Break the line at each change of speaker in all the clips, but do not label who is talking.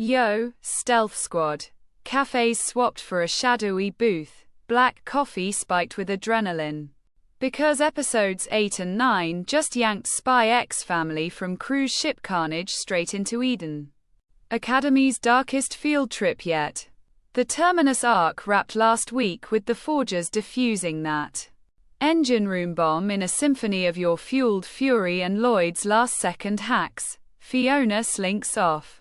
Yo, stealth squad. Cafes swapped for a shadowy booth. Black coffee spiked with adrenaline. Because episodes 8 and 9 just yanked Spy X Family from cruise ship carnage straight into Eden. Academy's darkest field trip yet. The Terminus arc wrapped last week with the Forgers defusing that engine room bomb in a symphony of your fueled fury and Lloyd's last-second hacks. Fiona slinks off.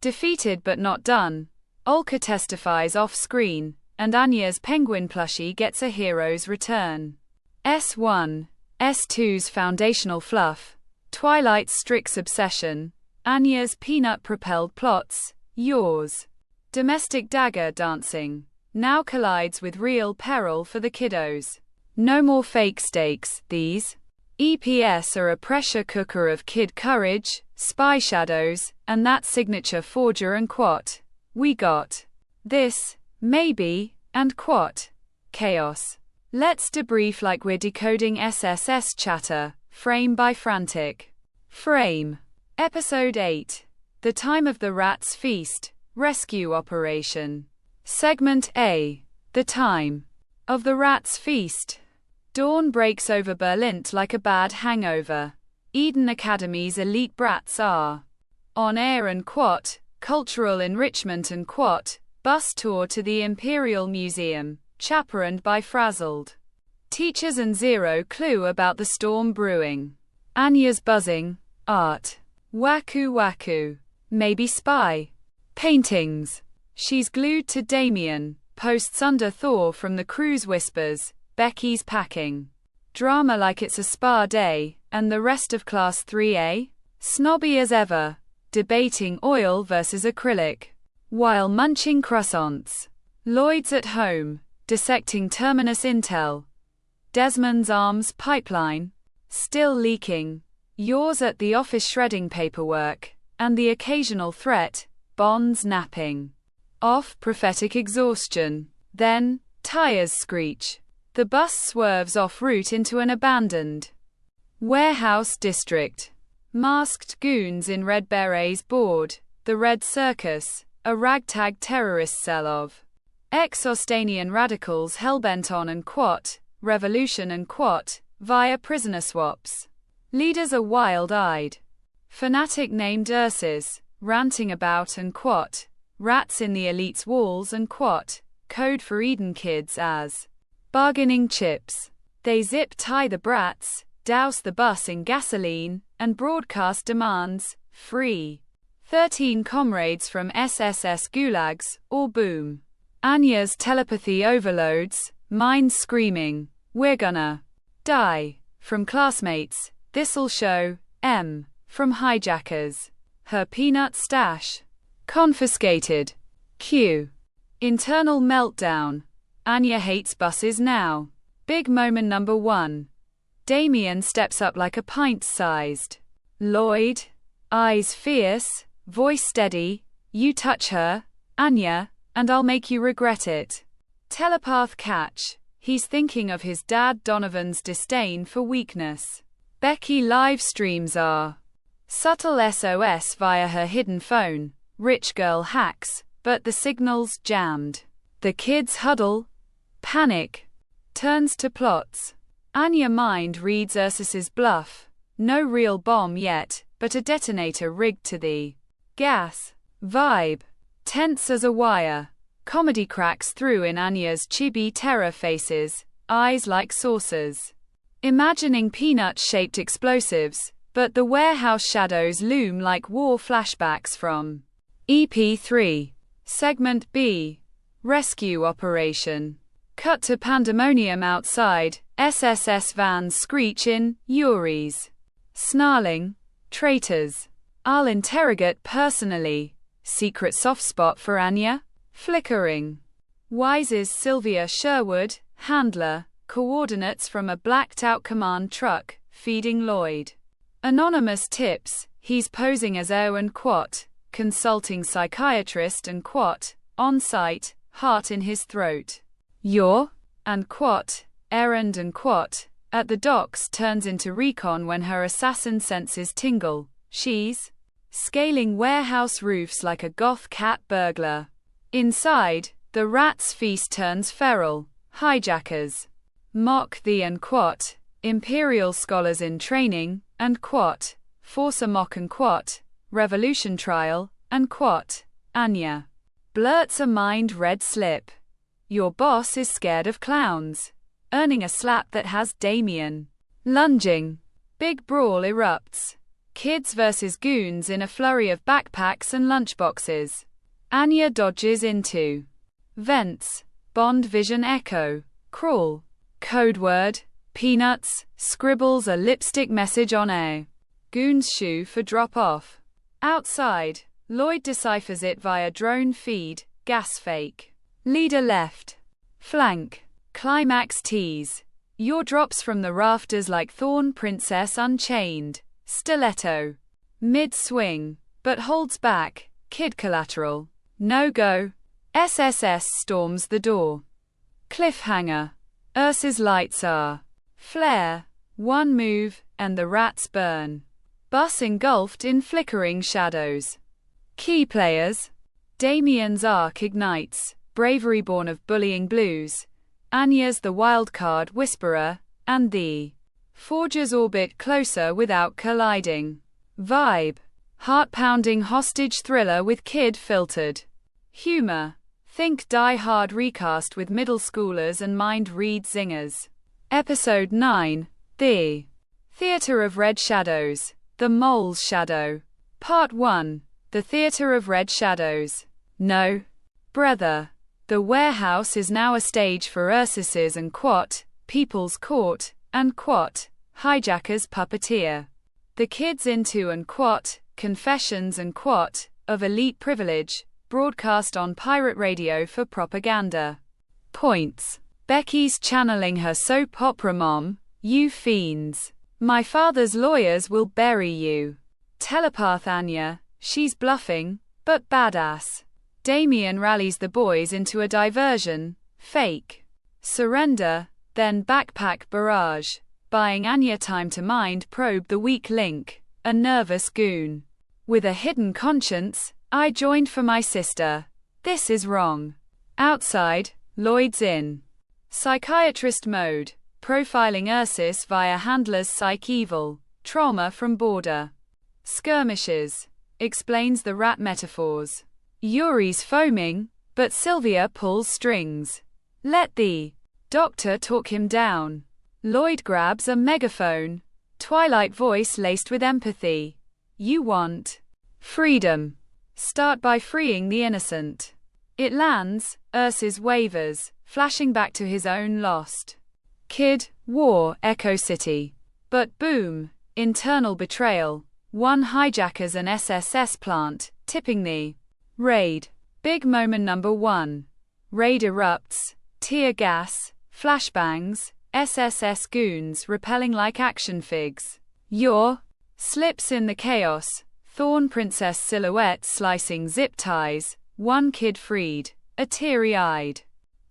Defeated but not done. Olka testifies off-screen, and Anya's penguin plushie gets a hero's return. S1, S2's foundational fluff, Twilight's Strix obsession, Anya's peanut-propelled plots, yours. Domestic dagger dancing, now collides with real peril for the kiddos. No more fake stakes, these. EPS are a pressure cooker of kid courage, spy shadows, and that signature Forger and Quat. We got this, maybe, and Quat. Chaos. Let's debrief like we're decoding SSS chatter, frame by frantic frame. Episode 8. The Time of the Rats Feast, Rescue Operation. Segment A. The Time of the Rats Feast. Dawn breaks over Berlin like a bad hangover. Eden Academy's elite brats are on air and Quat, cultural enrichment and Quat, bus tour to the Imperial Museum, chaperoned by frazzled teachers and zero clue about the storm brewing. Anya's buzzing, art, waku waku, maybe spy, paintings. She's glued to Damian, posts under Thor from the cruise whispers, Becky's packing. Drama like it's a spa day, and the rest of Class 3A? Snobby as ever, debating oil versus acrylic, while munching croissants. Lloyd's at home, dissecting Terminus intel. Desmond's arms pipeline, still leaking. Yours at the office shredding paperwork, and the occasional threat, Bond's napping off prophetic exhaustion. Then, tires screech. The bus swerves off route into an abandoned warehouse district. Masked goons in red berets board the Red Circus, a ragtag terrorist cell of ex-Ostanian radicals hellbent on and Quat, revolution and Quat, via prisoner swaps. Leaders are wild-eyed. Fanatic named Ursus, ranting about and Quat, rats in the elite's walls and Quat, code for Eden kids as bargaining chips. They zip-tie the brats, douse the bus in gasoline, and broadcast demands, free 13 comrades from SSS gulags, or boom. Anya's telepathy overloads, minds screaming, we're gonna die. From classmates, this'll show, M. From hijackers, her peanut stash confiscated. Q. Internal meltdown. Anya hates buses now. Big moment number 1. Damian steps up like a pint-sized Lloyd. Eyes fierce, voice steady. You touch her, Anya, and I'll make you regret it. Telepath catch. He's thinking of his dad Donovan's disdain for weakness. Becky live streams are subtle SOS via her hidden phone. Rich girl hacks, but the signal's jammed. The kids huddle. Panic turns to plots. Anya mind reads Ursus's bluff. No real bomb yet, but a detonator rigged to the gas. Vibe. Tense as a wire. Comedy cracks through in Anya's chibi terror faces, eyes like saucers. Imagining peanut-shaped explosives, but the warehouse shadows loom like war flashbacks from EP3. Segment B. Rescue Operation. Cut to pandemonium outside, SSS vans screech in, Yuri's. Snarling. Traitors. I'll interrogate personally. Secret soft spot for Anya? Flickering. Wise's Sylvia Sherwood, handler, coordinates from a blacked-out command truck, feeding Lloyd. Anonymous tips, he's posing as Owen Quat, consulting psychiatrist and Quat, on-site, heart in his throat. You're? And Quat, errand and Quat, at the docks turns into recon when her assassin senses tingle. She's scaling warehouse roofs like a goth cat burglar. Inside, the rats' feast turns feral, hijackers. Mock the and quat, imperial scholars in training, and quat, force a mock and quat, revolution trial, and quat, Anya. Blurts a mind red slip. Your boss is scared of clowns. Earning a slap that has Damian. Lunging. Big brawl erupts. Kids versus goons in a flurry of backpacks and lunchboxes. Anya dodges into. Vents. Bond vision echo. Crawl. Code word. Peanuts. Scribbles a lipstick message on a goon's shoe for drop off. Outside. Loid deciphers it via drone feed. Gas fake. Leader left. Flank. Climax tease. Your drops from the rafters like Thorn Princess Unchained. Stiletto. Mid-swing. But holds back. Kid collateral. No go. SSS storms the door. Cliffhanger. Ursa's lights are. Flare. One move, and the rats burn. Bus engulfed in flickering shadows. Key players. Damian's arc ignites. Bravery born of bullying blues. Anya's the wildcard whisperer, and the forgers orbit closer without colliding. Vibe. Heart-pounding hostage thriller with kid-filtered humor. Think Die Hard recast with middle schoolers and mind-read zingers. Episode 9. The Theater of Red Shadows. The Mole's Shadow. Part 1. The Theater of Red Shadows. No. Brother. The warehouse is now a stage for Ursus's and quat, People's Court, and quat, Hijackers puppeteer. The kids into and quat, confessions and quat, of elite privilege, broadcast on pirate radio for propaganda. Points. Becky's channeling her soap opera mom, you fiends. My father's lawyers will bury you. Telepath Anya, she's bluffing, but badass. Damian rallies the boys into a diversion, fake. Surrender, then backpack barrage. Buying Anya time to mind probe the weak link, a nervous goon. With a hidden conscience, I joined for my sister. This is wrong. Outside, Loid's in psychiatrist mode, profiling Ursus via handler's psych evil, trauma from border skirmishes. Explains the rat metaphors. Yuri's foaming, but Sylvia pulls strings. Let the doctor talk him down. Loid grabs a megaphone. Twilight voice laced with empathy. You want freedom. Start by freeing the innocent. It lands. Ursus wavers, flashing back to his own lost kid, war, Echo City. But boom, internal betrayal. One hijackers an SSS plant, tipping the raid. Big moment number 1. Raid erupts. Tear gas, flashbangs, SSS goons repelling like action figs. Your slips in the chaos. Thorn Princess silhouette slicing zip ties. One kid freed. A teary-eyed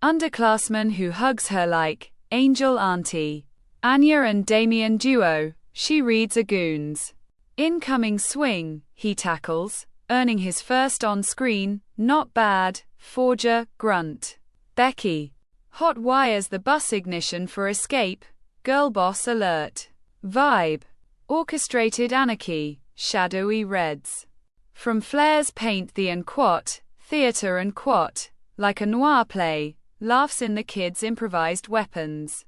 underclassman who hugs her like angel auntie. Anya and Damian duo. She reads a goon's incoming swing. He tackles, earning his first on-screen, not bad, forger, grunt. Becky. Hot wires the bus ignition for escape. Girl boss alert. Vibe. Orchestrated anarchy. Shadowy reds. From flares paint the and quat, theater and quat. Like a noir play. Laughs in the kids' improvised weapons.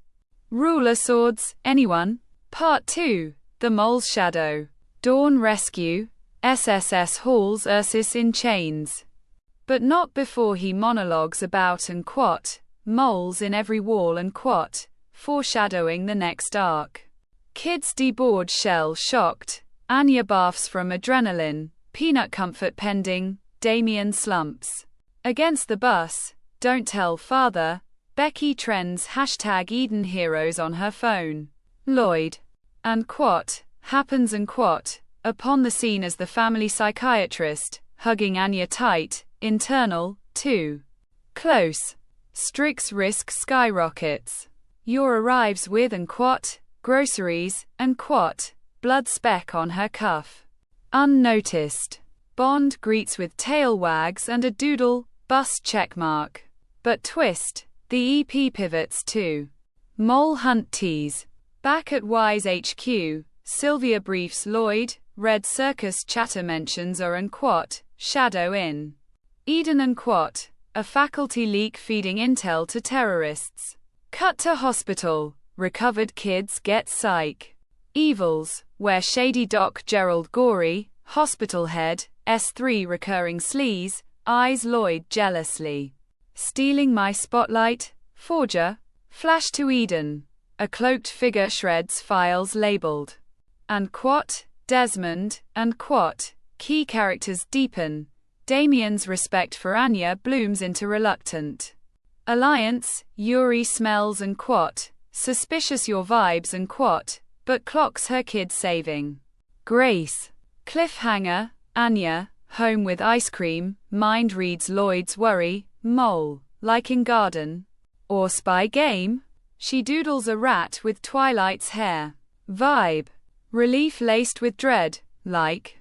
Ruler swords, anyone? Part 2. The Mole's Shadow. Dawn rescue. SSS hauls Ursus in chains. But not before he monologues about and quat, moles in every wall and quat, foreshadowing the next arc. Kids deboard shell shocked. Anya barfs from adrenaline. Peanut comfort pending. Damian slumps against the bus. Don't tell father. Becky trends #Eden Heroes on her phone. Loid and quat happens and quat upon the scene as the family psychiatrist, hugging Anya tight, internal, too close. Strix risk skyrockets. Your arrives with and quat, groceries, and quat, blood speck on her cuff. Unnoticed. Bond greets with tail wags and a doodle, bust checkmark. But twist, the EP pivots to Mole Hunt Tease. Back at Wise HQ, Sylvia briefs Lloyd, Red Circus chatter mentions and Quat, Shadow in Eden and Quat, a faculty leak feeding intel to terrorists. Cut to hospital, recovered kids get psych. Evils, where shady Doc Gerald Gorey, hospital head, S3 recurring sleaze, eyes Lloyd jealously. Stealing my spotlight, forger? Flash to Eden. A cloaked figure shreds files labeled. And Quat, Desmond, and Quat, key characters deepen. Damian's respect for Anya blooms into reluctant alliance. Yuri smells and Quat, suspicious your vibes and Quat, but clocks her kid saving grace. Cliffhanger, Anya, home with ice cream, mind reads Lloyd's worry, mole, liking garden, or spy game? She doodles a rat with Twilight's hair. Vibe. Relief laced with dread, like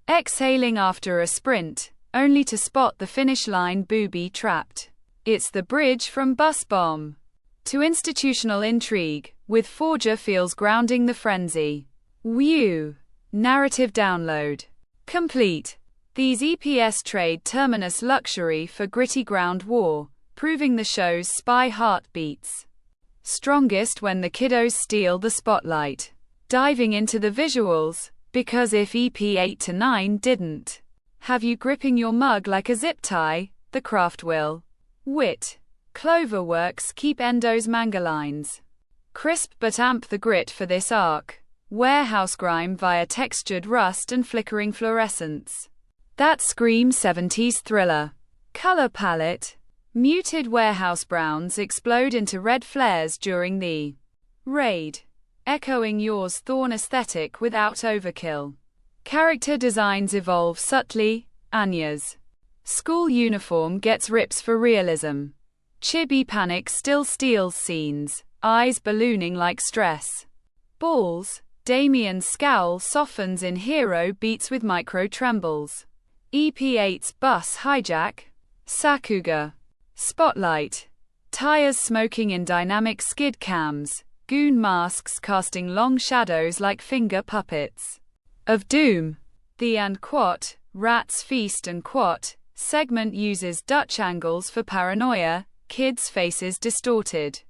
exhaling after a sprint, only to spot the finish line booby-trapped. It's the bridge from bus bomb to institutional intrigue, with Forger feels grounding the frenzy. View. Narrative download. Complete. These EPS trade terminus luxury for gritty ground war, proving the show's spy heartbeats strongest when the kiddos steal the spotlight. Diving into the visuals, because if EP 8 to 9 didn't have you gripping your mug like a zip tie, the craft will. WIT CloverWorks keep Endo's manga lines crisp but amp the grit for this arc. Warehouse grime via textured rust and flickering fluorescence that scream 70s thriller. Color palette. Muted warehouse browns explode into red flares during the raid, echoing Yours Thorn aesthetic without overkill. Character designs evolve subtly. Anya's school uniform gets rips for realism. Chibi panic still steals scenes, eyes ballooning like stress balls. Damian's scowl softens in hero beats with micro trembles. EP8's bus hijack. Sakuga. Spotlight. Tires smoking in dynamic skid cams. Goon masks casting long shadows like finger puppets of doom. The and Quat, Rats Feast and Quat, segment uses Dutch angles for paranoia, kids' faces distorted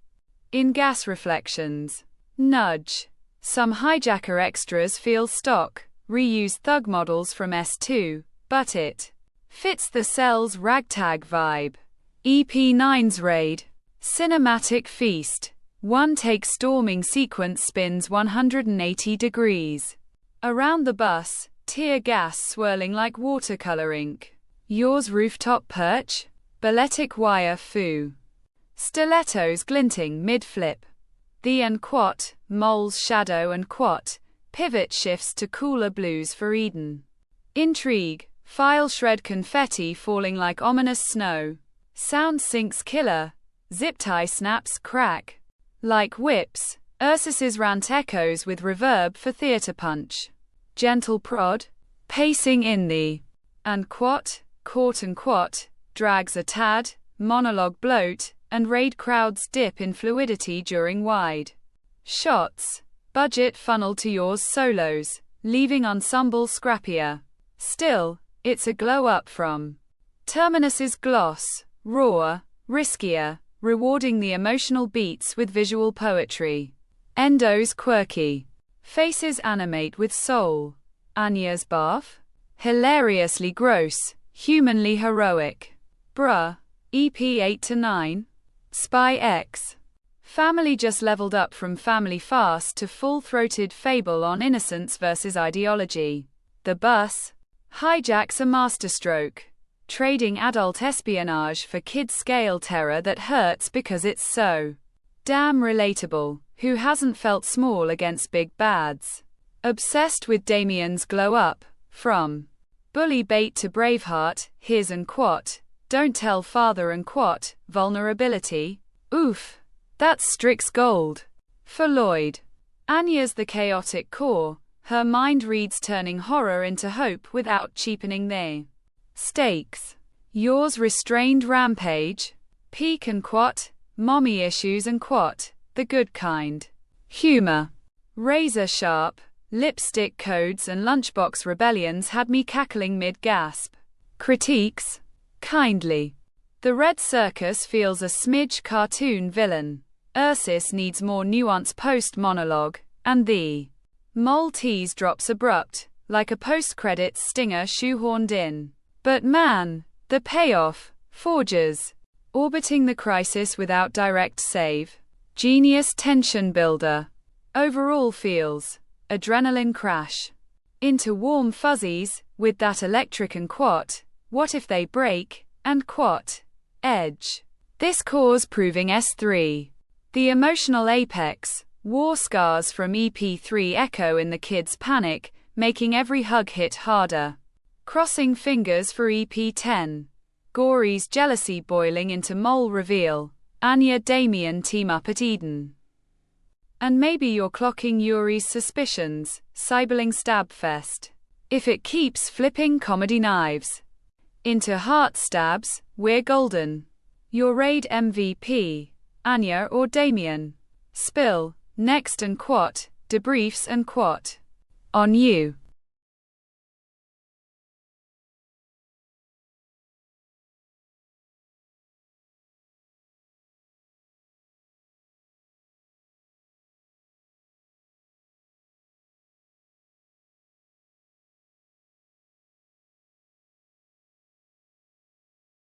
in gas reflections. Nudge. Some hijacker extras feel stock, reuse thug models from S2, but it fits the cell's ragtag vibe. EP9's raid. Cinematic feast. One-take storming sequence spins 180 degrees around the bus, tear gas swirling like watercolor ink. Yours rooftop perch? Balletic wire foo. Stilettos glinting mid-flip. The and Quat, Mole's shadow and Quat, pivot shifts to cooler blues for Eden. Intrigue, file shred confetti falling like ominous snow. Sound sinks killer, zip tie snaps crack. Like whips, Ursus's rant echoes with reverb for theater punch. Gentle prod, pacing in the and Quat, Court and Quat, drags a tad, monologue bloat, and raid crowds dip in fluidity during wide shots. Budget funnel to Yours solos, leaving ensemble scrappier. Still, it's a glow up from Terminus's gloss, raw, riskier, rewarding the emotional beats with visual poetry. Endo's quirky faces animate with soul. Anya's bath? Hilariously gross, humanly heroic. Bruh. EP 8 to 9. Spy X. Family just leveled up from family farce to full-throated fable on innocence versus ideology. The bus hijacks a masterstroke, trading adult espionage for kid-scale terror that hurts because it's so damn relatable. Who hasn't felt small against big bads? Obsessed with Damian's glow-up, from bully bait to Braveheart, his and Quat, don't tell father and Quat, vulnerability. Oof. That's Strix gold. For Lloyd. Anya's the chaotic core, Her mind reads, turning horror into hope without cheapening the stakes. Yours restrained rampage. Peak and quat. Mommy issues and quat. The good kind. Humor. Razor sharp. Lipstick codes and lunchbox rebellions had me cackling mid-gasp. Critiques. Kindly. The Red Circus feels a smidge cartoon villain. Ursus needs more nuance post-monologue, and the mole tease drops abrupt, like a post-credits stinger shoehorned in. But man, the payoff, forges. Orbiting the crisis without direct save. Genius tension builder. Overall feels. Adrenaline crash. Into warm fuzzies, with that electric and quat. What if they break, and quat. Edge. This cause proving S3. The emotional apex. War scars from EP3 echo in the kids' panic, making every hug hit harder. Crossing fingers for EP10. Gory's jealousy boiling into mole reveal. Anya Damian team up at Eden. And maybe you're clocking Yuri's suspicions, Cyberling stab fest. If it keeps flipping comedy knives into heart stabs, we're golden. Your raid MVP, Anya or Damian? Spill, next and quat, debriefs and quat. On you.